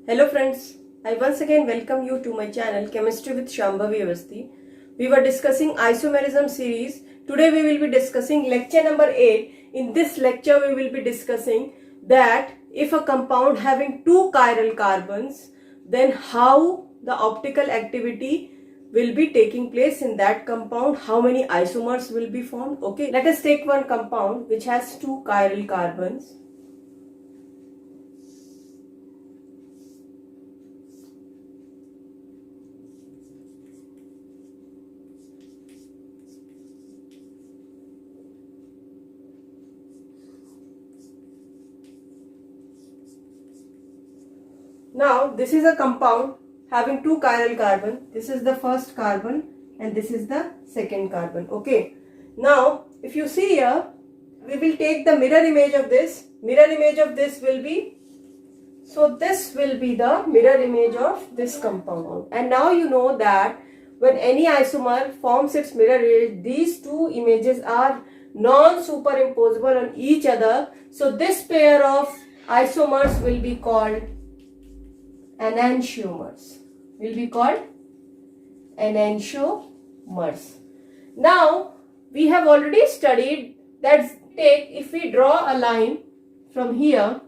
Hello friends, I once again welcome you to my channel Chemistry with Shambhavi Avasthi. We were discussing isomerism series. Today we will be discussing lecture number 8. In this lecture we will be discussing that if a compound having two chiral carbons, then how the optical activity will be taking place in that compound, how many isomers will be formed. Okay, let us take one compound which has two chiral carbons. Now this is a compound having two chiral carbon. This is the first carbon and this is the second carbon. Okay. Now if you see here, we will take the mirror image of this. Mirror image of this will be, so this will be the mirror image of this compound. And now you know that when any isomer forms its mirror image, these two images are non-superimposable on each other. So this pair of isomers will be called enantiomers. Now we have already studied that if we draw a line from here,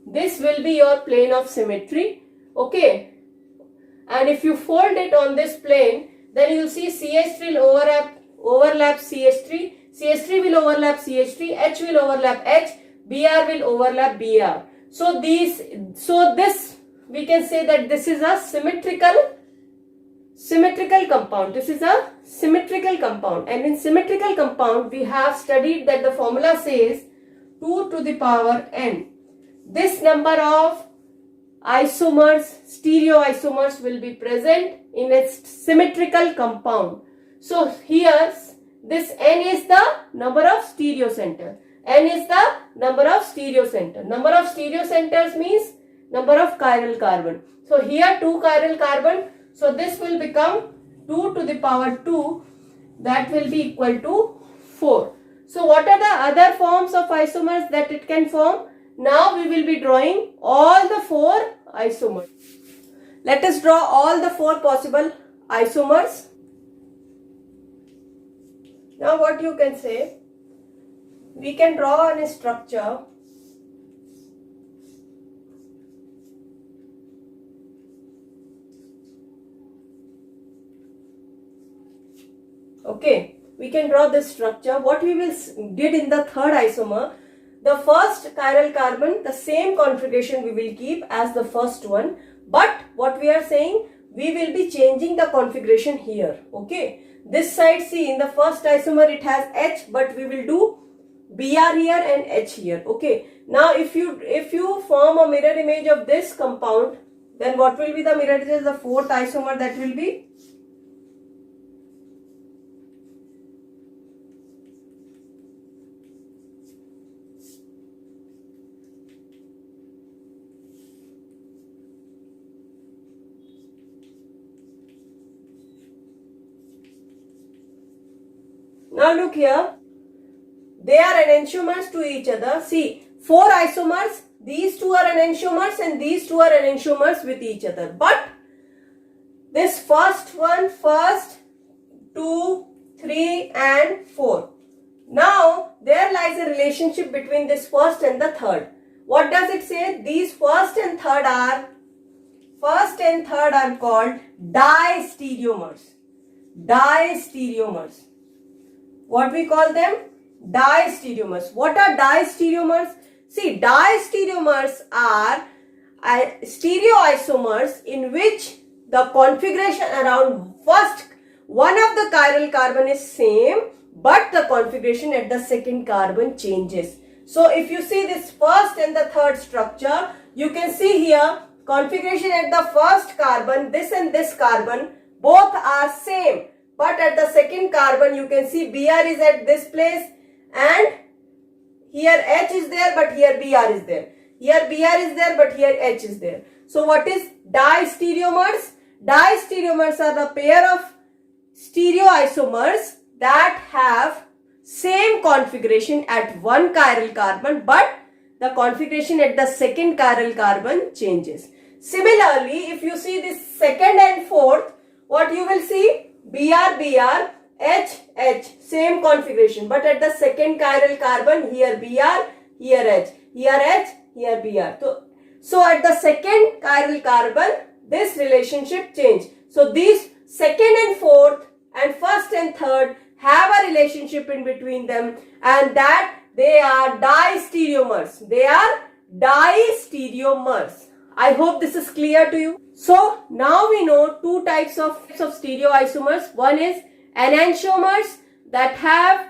this will be your plane of symmetry. Okay, and if you fold it on this plane, then you will see CH will overlap CH3, CH3 will overlap CH3, H will overlap H, Br will overlap Br. So this we can say that this is a symmetrical compound. This is a symmetrical compound, and in symmetrical compound we have studied that the formula says 2 to the power n. This number of isomers, stereoisomers will be present in a symmetrical compound. So here this n is the number of stereocenter. N is the number of stereocenter. Number of stereocenters means number of chiral carbon. So here 2 chiral carbon. So this will become 2 to the power 2. That will be equal to 4. So what are the other forms of isomers that it can form? Now we will be drawing all the 4 isomers. Let us draw all the 4 possible isomers. Now what you can say? We can draw a structure . Okay, we can draw this structure. What we did in the third isomer, the first chiral carbon, the same configuration we will keep as the first one. But what we are saying, we will be changing the configuration here. Okay, this side, see, in the first isomer it has H, but we will do Br here and H here. Okay, now if you form a mirror image of this compound, then what will be the mirror image? The fourth isomer, that will be . Now look here, they are enantiomers to each other. See, 4 isomers, these two are enantiomers and these two are enantiomers with each other. But this first 2, 3 and 4. Now there lies a relationship between this first and the third. What does it say? These first and third are called diastereomers. Diastereomers. What we call them? Diastereomers. What are diastereomers? See, diastereomers are stereoisomers in which the configuration around first one of the chiral carbon is same, but the configuration at the second carbon changes. So if you see this first and the third structure, you can see here configuration at the first carbon, this and this carbon, both are same. But at the second carbon, you can see Br is at this place and here H is there, but here Br is there. Here Br is there, but here H is there. So what is diastereomers? Diastereomers are the pair of stereoisomers that have same configuration at one chiral carbon, but the configuration at the second chiral carbon changes. Similarly, if you see this second and fourth, what you will see? Br, Br, H, H, same configuration. But at the second chiral carbon, here Br, here H, here H, here Br. So at the second chiral carbon, this relationship change. So these second and fourth and first and third have a relationship in between them, and that they are distereomers. They are distereomers. I hope this is clear to you. So now we know two types of stereoisomers. One is enantiomers that have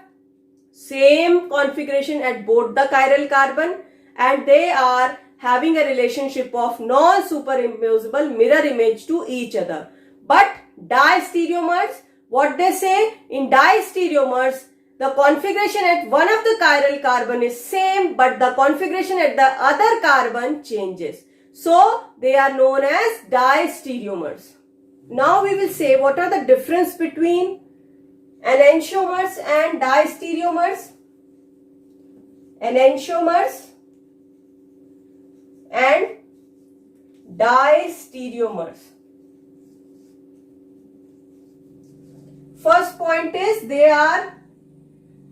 same configuration at both the chiral carbon, and they are having a relationship of non-superimposable mirror image to each other. But distereomers, what they say? In distereomers, the configuration at one of the chiral carbon is same, but the configuration at the other carbon changes. So they are known as distereomers. Now we will say what are the difference between enantiomers and distereomers. Enantiomers and distereomers. First point is they are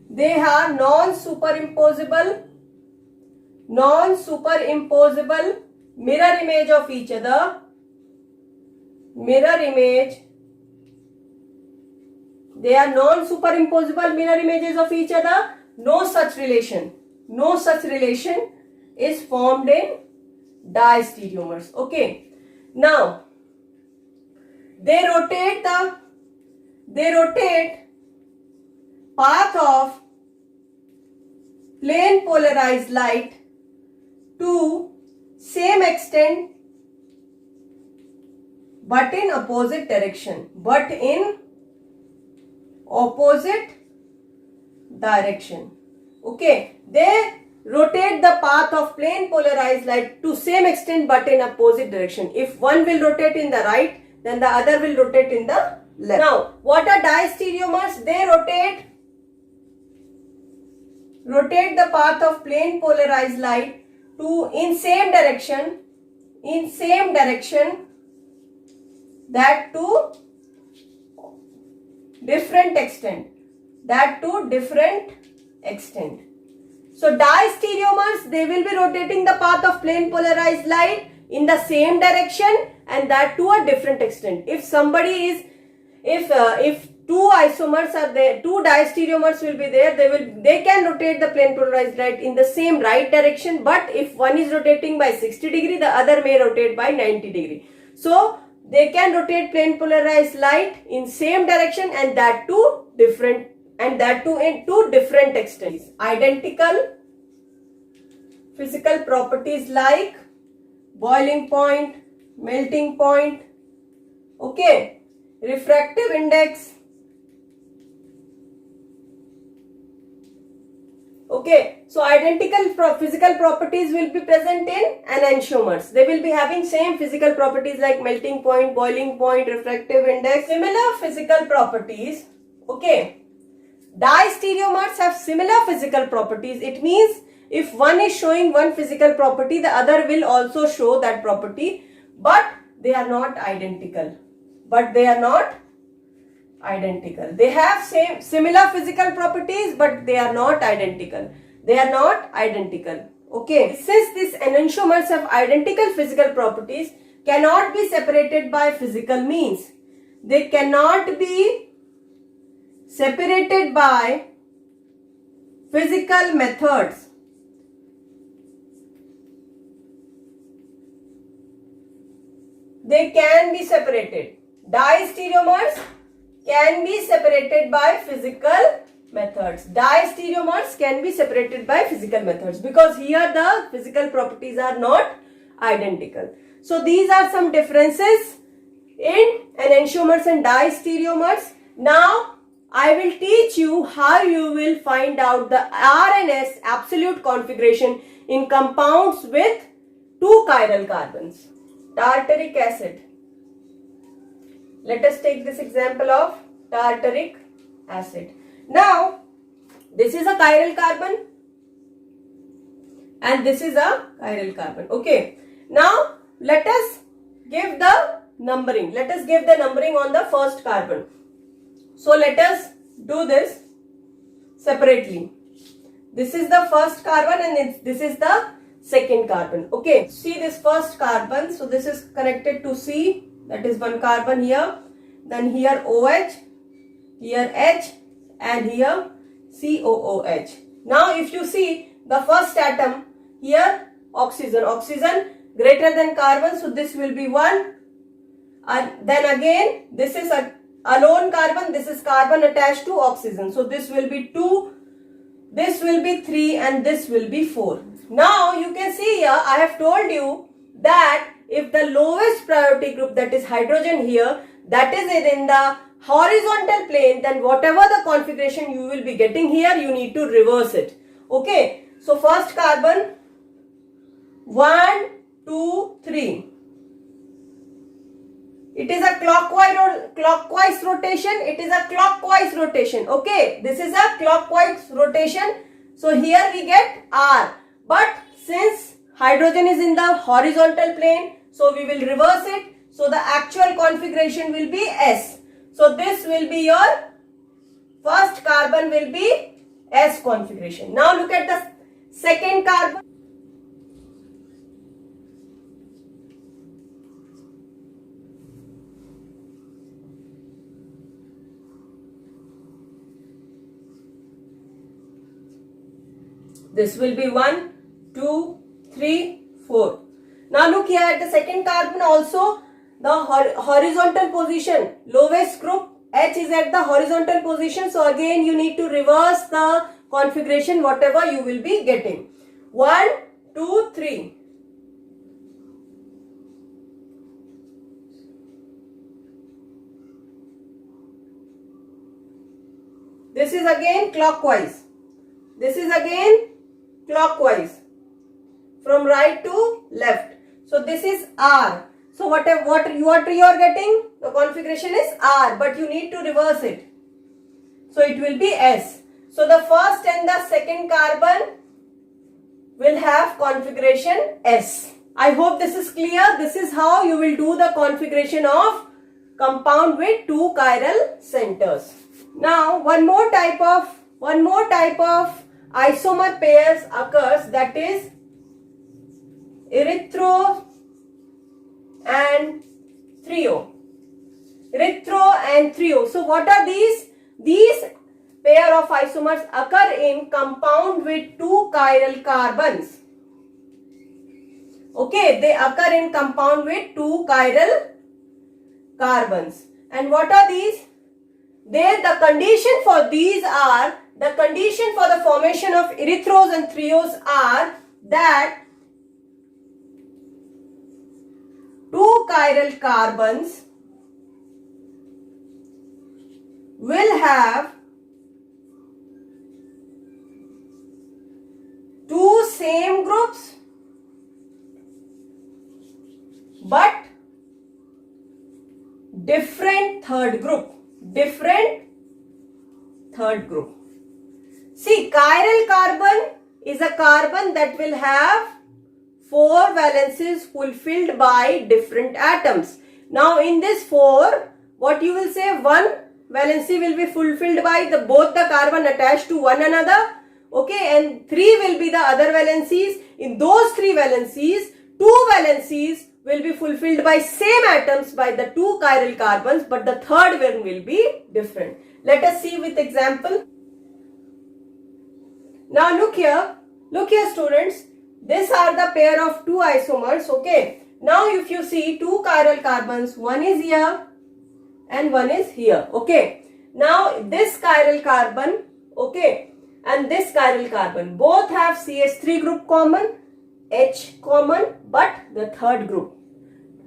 non-superimposable mirror image of each other. Mirror image. They are non-superimposable mirror images of each other. No such relation. No such relation is formed in distereomers. Okay. Now, they rotate path of plane polarized light to same extent but in opposite direction. Okay, they rotate the path of plane polarized light to same extent but in opposite direction. If one will rotate in the right, then the other will rotate in the left. Now, what are distereomers? They rotate the path of plane polarized light to in same direction that to different extent. So distereomers, they will be rotating the path of plane polarized light in the same direction and that to a different extent. If two isomers are there, two distereomers will be there, they can rotate the plane polarized light in the same right direction, but if one is rotating by 60 degree, the other may rotate by 90 degree. So they can rotate plane polarized light in same direction and that to in two different extents. Identical physical properties like boiling point, melting point, okay, refractive index. Okay, so identical physical properties will be present in enantiomers. They will be having same physical properties like melting point, boiling point, refractive index, similar physical properties. Okay, distereomers have similar physical properties. It means if one is showing one physical property, the other will also show that property, but they are not identical. They have similar physical properties, but they are not identical. Okay. Since these enantiomers have identical physical properties, cannot be separated by physical means. They cannot be separated by physical methods. They can be separated. Distereomers can be separated by physical methods. Distereomers can be separated by physical methods because here the physical properties are not identical. So these are some differences in enantiomers and distereomers. Now I will teach you how you will find out the RNS absolute configuration in compounds with two chiral carbons. Tartaric acid. Let us take this example of tartaric acid. Now, this is a chiral carbon and this is a chiral carbon. Okay. Now, let us give the numbering. Let us give the numbering on the first carbon. So let us do this separately. This is the first carbon and this is the second carbon. Okay, see this first carbon. So this is connected to C, that is one carbon here. Then here OH, here H, and here COOH. Now if you see the first atom here, oxygen greater than carbon, so this will be 1. And then again this is a alone carbon, this is carbon attached to oxygen, so this will be 2, this will be 3, and this will be 4. Now you can see here I have told you that if the lowest priority group, that is hydrogen here, that is in the horizontal plane, then whatever the configuration you will be getting here, you need to reverse it. Okay, so first carbon 1, 2, 3. It is a clockwise rotation. It is a clockwise rotation. Okay, this is a clockwise rotation. So here we get R. But since hydrogen is in the horizontal plane, so we will reverse it. So the actual configuration will be S. So this will be your first carbon will be S configuration. Now look at the second carbon. This will be 1, 2, 3, 4. Now look here at the second carbon also, the horizontal position, lowest group H is at the horizontal position. So again you need to reverse the configuration whatever you will be getting. 1, 2, 3. This is again clockwise. This is again clockwise from right to left. So this is R. So what you are getting, the configuration is R, but you need to reverse it. So it will be S. So the first and the second carbon will have configuration S. I hope this is clear. This is how you will do the configuration of compound with 2 chiral centers. Now one more type of isomer pairs occurs, that is erythro and trio. Erythro and trio. So what are these? These pair of isomers occur in compound with 2 chiral carbons. Okay, they occur in compound with 2 chiral carbons. And what are these? The condition for these are, the condition for the formation of erythros and trios are that 2 chiral carbons will have 2 same groups but different third group. See, chiral carbon is a carbon that will have 4 valencies fulfilled by different atoms. Now in this 4, what you will say, 1 valency will be fulfilled by both the carbon attached to one another. Okay, and 3 will be the other valencies. In those 3 valencies, 2 valencies will be fulfilled by same atoms by the 2 chiral carbons, but the third one will be different. Let us see with example. Now look here students, these are the pair of 2 isomers. Okay, now if you see 2 chiral carbons, one is here and one is here. Okay, now this chiral carbon, okay, and this chiral carbon both have CH3 group common, H common, but the third group,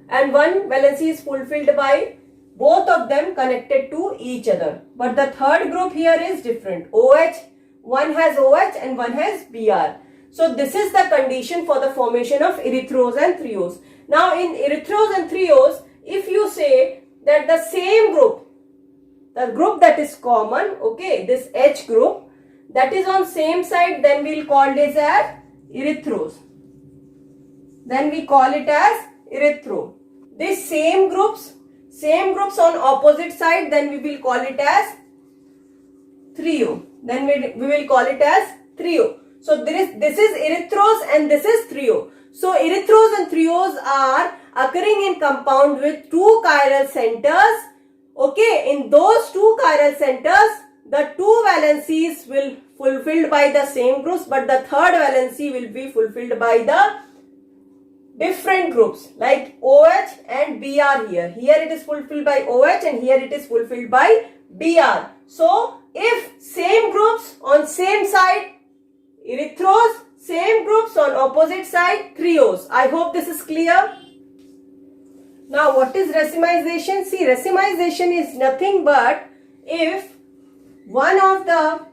and one valency is fulfilled by both of them connected to each other, but the third group here is different. OH, one has OH and one has Br. So this is the condition for the formation of erythros and trios. Now in erythros and trios, if you say that the same group, the group that is common, okay, this H group that is on same side, then we'll call this as erythros. Then we call it as erythro. These same groups on opposite side, then we will call it as trio. Then we will call it as trio. So this is erythros and this is trio. So erythros and trios are occurring in compound with two chiral centers. Okay, in those two chiral centers, the two valencies will fulfilled by the same groups, but the third valency will be fulfilled by the different groups like OH and Br here. Here it is fulfilled by OH and here it is fulfilled by Br. So if same groups on same side, erythros, same groups on opposite side, trios. I hope this is clear. Now what is racemization? See, racemization is nothing but if one of the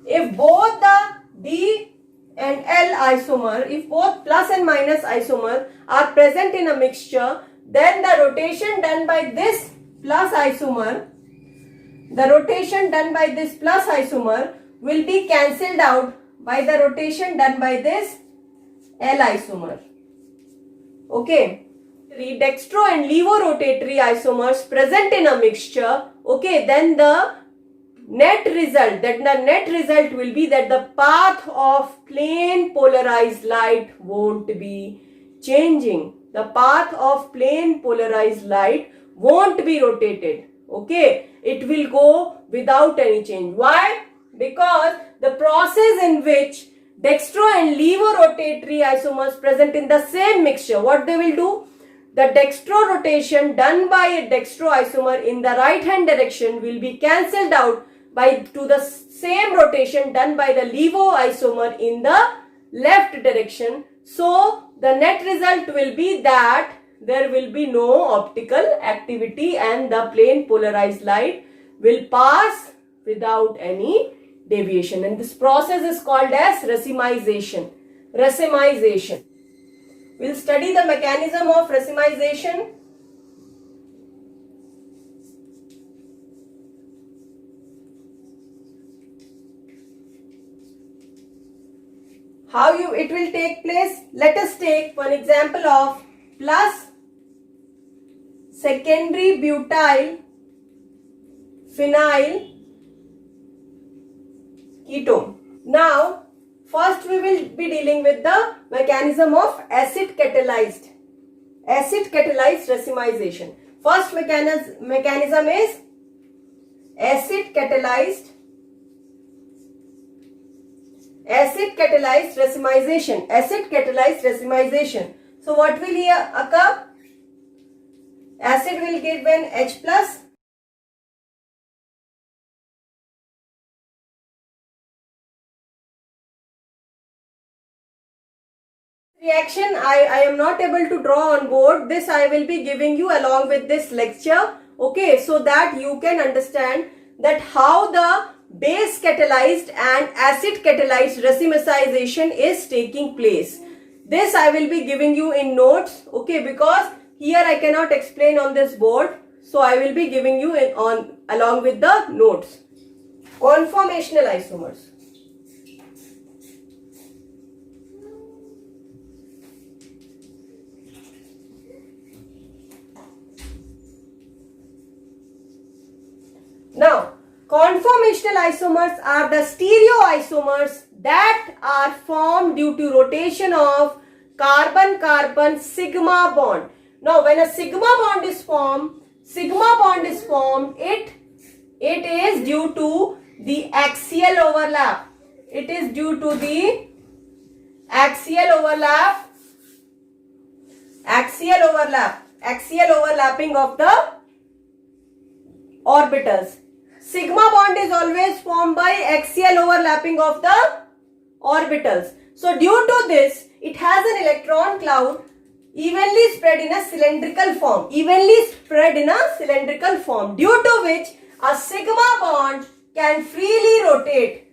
if both the D and L isomer, if both plus and minus isomer are present in a mixture, then the rotation done by this plus isomer, will be cancelled out by the rotation done by this L isomer. Okay. Dextro and levorotatory isomers present in a mixture, okay, then the net result will be that the path of plane polarized light won't be changing. The path of plane polarized light won't be rotated. Okay, it will go without any change. Why? Because the process in which dextro and levorotatory isomers present in the same mixture, what they will do? The dextro rotation done by a dextro isomer in the right hand direction will be cancelled out to the same rotation done by the levo isomer in the left direction. So the net result will be that there will be no optical activity and the plane polarized light will pass without any deviation, and this process is called as racemization. We'll study the mechanism of racemization. How it will take place? Let us take one example of plus secondary butyl phenyl ketone. Now, first we will be dealing with the mechanism of acid catalyzed racemization. First mechanism is acid catalyzed racemization. So what will here occur? Acid will give an H plus. Reaction I am not able to draw on board. This I will be giving you along with this lecture. Okay, so that you can understand that how the base catalyzed and acid catalyzed racemization is taking place. This I will be giving you in notes, okay, because here I cannot explain on this board, so I will be giving you along with the notes. Conformational isomers. Now, conformational isomers are the stereoisomers that are formed due to rotation of carbon-carbon sigma bond. Now, when a sigma bond is formed, it is due to the axial overlap. It is due to the axial overlapping of the orbitals. Sigma bond is always formed by axial overlapping of the orbitals. So due to this, it has an electron cloud evenly spread in a cylindrical form, due to which a sigma bond can freely rotate.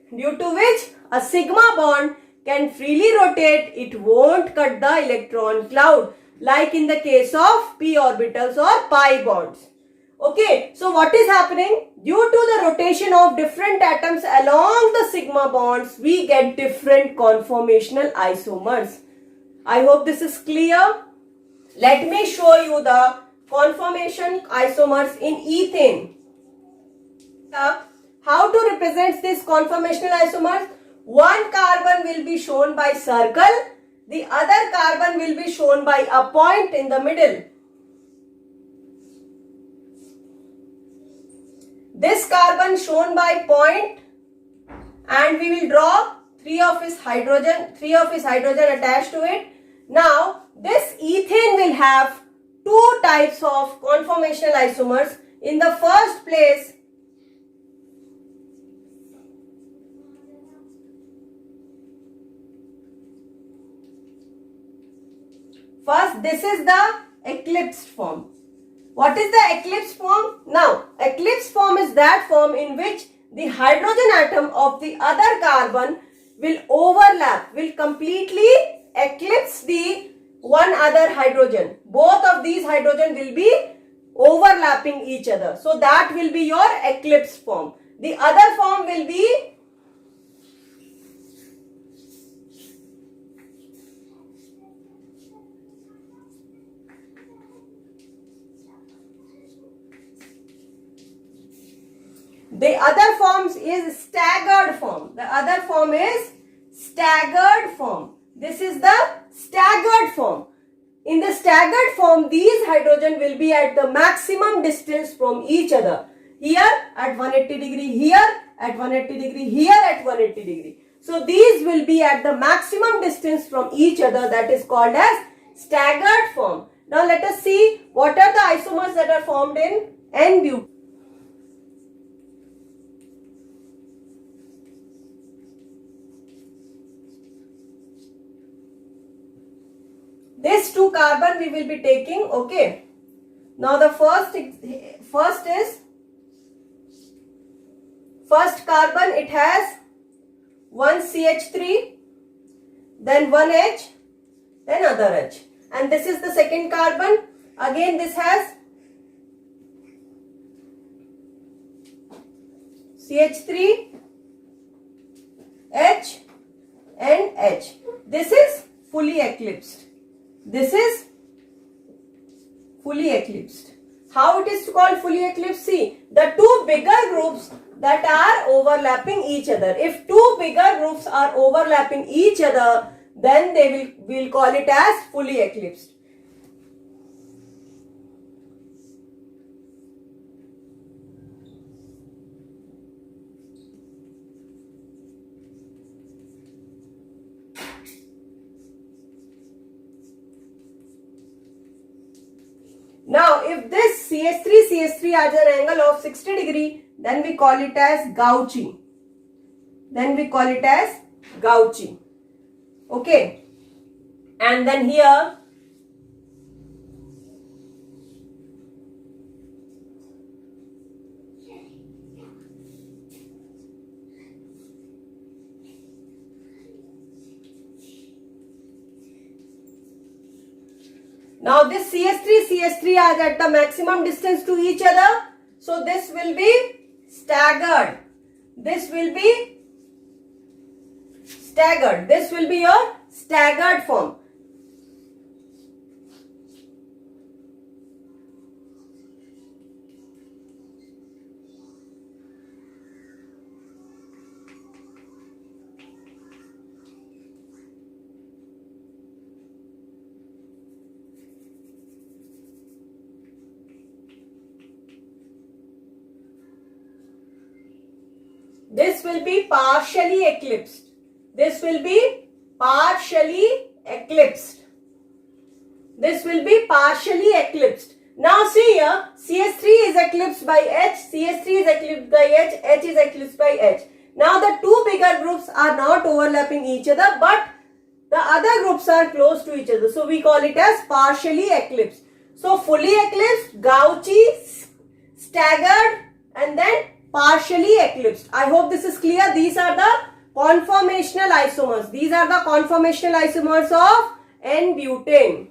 It won't cut the electron cloud like in the case of p orbitals or pi bonds. Okay, so what is happening? Due to the rotation of different atoms along the sigma bonds, we get different conformational isomers. I hope this is clear. Let me show you the conformation isomers in ethane. How to represent this conformational isomers? One carbon will be shown by circle, the other carbon will be shown by a point in the middle. This carbon shown by point, and we will draw three of his hydrogen attached to it. Now this ethane will have two types of conformational isomers. In the first place, first this is the eclipsed form. What is the eclipsed form? Now, eclipsed form is that form in which the hydrogen atom of the other carbon will overlap, will completely eclipse the one other hydrogen. Both of these hydrogen will be overlapping each other. So that will be your eclipsed form. The other form will be staggered form. The other form is staggered form. This is the staggered form. In the staggered form, these hydrogen will be at the maximum distance from each other. Here at 180 degree, here at 180 degree, here at 180 degree. So these will be at the maximum distance from each other. That is called as staggered form. Now let us see what are the isomers that are formed in N-butane. This 2 carbon we will be taking, okay. Now the first carbon, it has one CH3, then one H, then other H. And this is the second carbon. Again this has CH3, H and H. This is fully eclipsed. This is fully eclipsed. How it is called fully eclipsed? See, the two bigger groups that are overlapping each other. If two bigger groups are overlapping each other, then we'll call it as fully eclipsed. Now, if this CH3 has an angle of 60 degree, then we call it as Gauche. Okay. And then here, now this CH3 are at the maximum distance to each other. So this will be staggered. This will be your staggered form. This will be partially eclipsed. Now see here, CH3 is eclipsed by H, CH3 is eclipsed by H, H is eclipsed by H. Now the two bigger groups are not overlapping each other, but the other groups are close to each other. So we call it as partially eclipsed. So fully eclipsed, Gauche, staggered, and then partially eclipsed. I hope this is clear. These are the conformational isomers. These are the conformational isomers of N-butane.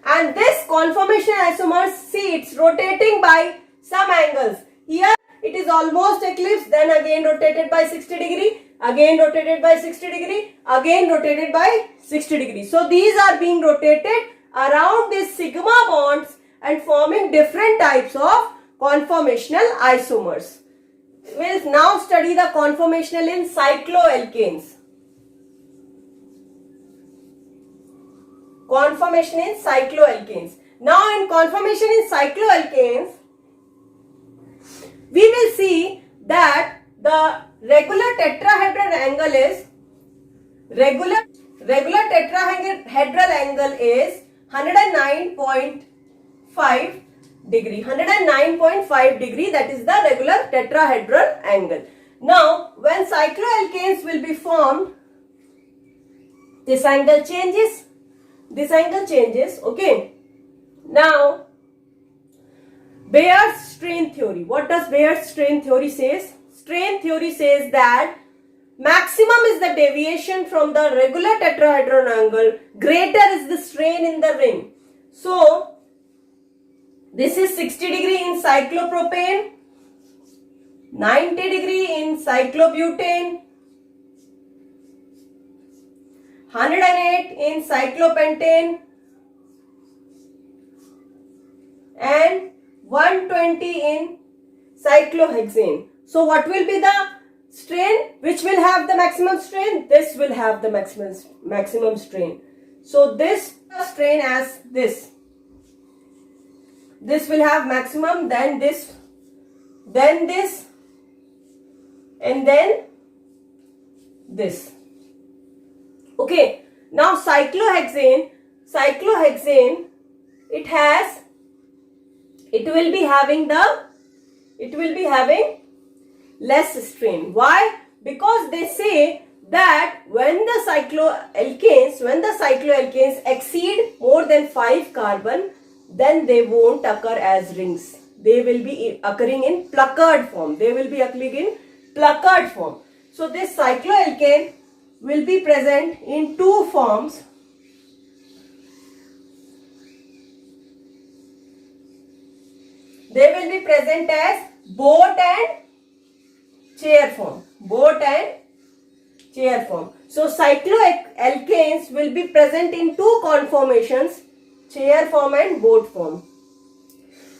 And this conformation isomers, see, it's rotating by some angles. Here it is almost eclipsed, then again rotated by 60 degree, again rotated by 60 degree, again rotated by 60 degree. So these are being rotated around these sigma bonds and forming different types of conformational isomers. We will now study the conformational in cycloalkanes. Conformation in cycloalkanes. Now in conformation in cycloalkanes, we will see that the regular tetrahedral angle is 109.5 degree. 109.5 degree, that is the regular tetrahedral angle. Now when cycloalkanes will be formed, this angle changes. This angle changes. Okay. Now Bayer's strain theory. What does Bayer's strain theory says? Strain theory says that maximum is the deviation from the regular tetrahedral angle, greater is the strain in the ring. So this is 60 degree in cyclopropane, 90 degree in cyclobutane, 108 in cyclopentane, and 120 in cyclohexane. So what will be the strain? Which will have the maximum strain? This will have the maximum strain. So this strain as this. This will have maximum, then this, and then this. Okay. Now cyclohexane, it will be having less strain. Why? Because they say that when the cycloalkanes exceed more than 5 carbon, then they won't occur as rings. They will be occurring in puckered form. So this cycloalkane will be present in two forms. They will be present as boat and chair form. So cycloalkanes will be present in two conformations, chair form and boat form.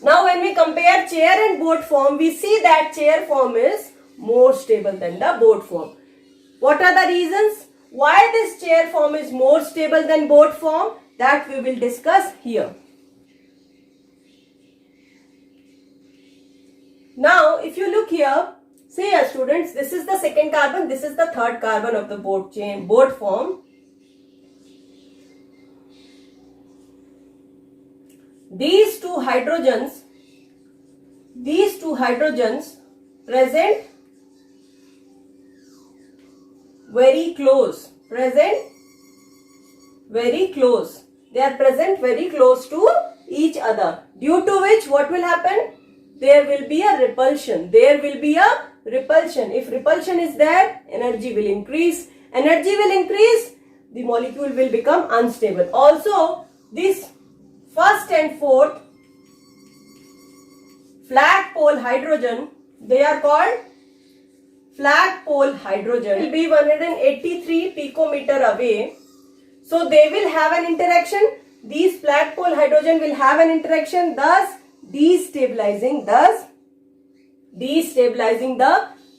Now when we compare chair and boat form, we see that chair form is more stable than the boat form. What are the reasons why this chair form is more stable than boat form? That we will discuss here. Now if you look here, see here students, this is the second carbon, this is the third carbon of the boat form. These two hydrogens present very close. They are present very close to each other, due to which what will happen? There will be a repulsion. If repulsion is there, energy will increase. The molecule will become unstable. Also, this first and fourth flag pole hydrogen, they are called flag pole hydrogen, will be 183 picometer away. So they will have an interaction. These flag pole hydrogen will have an interaction, thus destabilizing the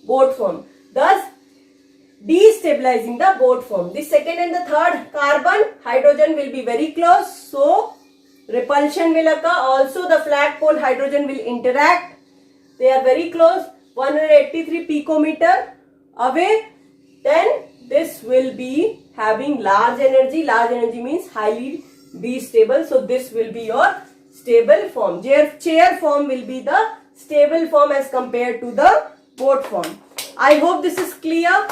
boat form. The second and the third carbon hydrogen will be very close, so repulsion will occur. Also the flag pole hydrogen will interact. They are very close, 183 picometer away. Then this will be having large energy. Large energy means highly destable. So this will be your stable form. Chair form will be the stable form as compared to the boat form. I hope this is clear.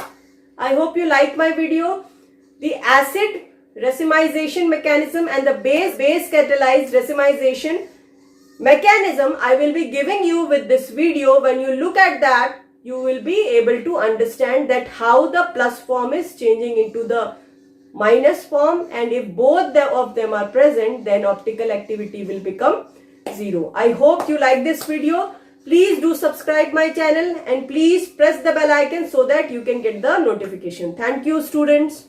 I hope you like my video. The acid racemization mechanism and the base catalyzed racemization mechanism I will be giving you with this video. When you look at that, you will be able to understand that how the plus form is changing into the minus form, and if both of them are present, then optical activity will become 0. I hope you like this video. Please do subscribe my channel and please press the bell icon so that you can get the notification. Thank you, students.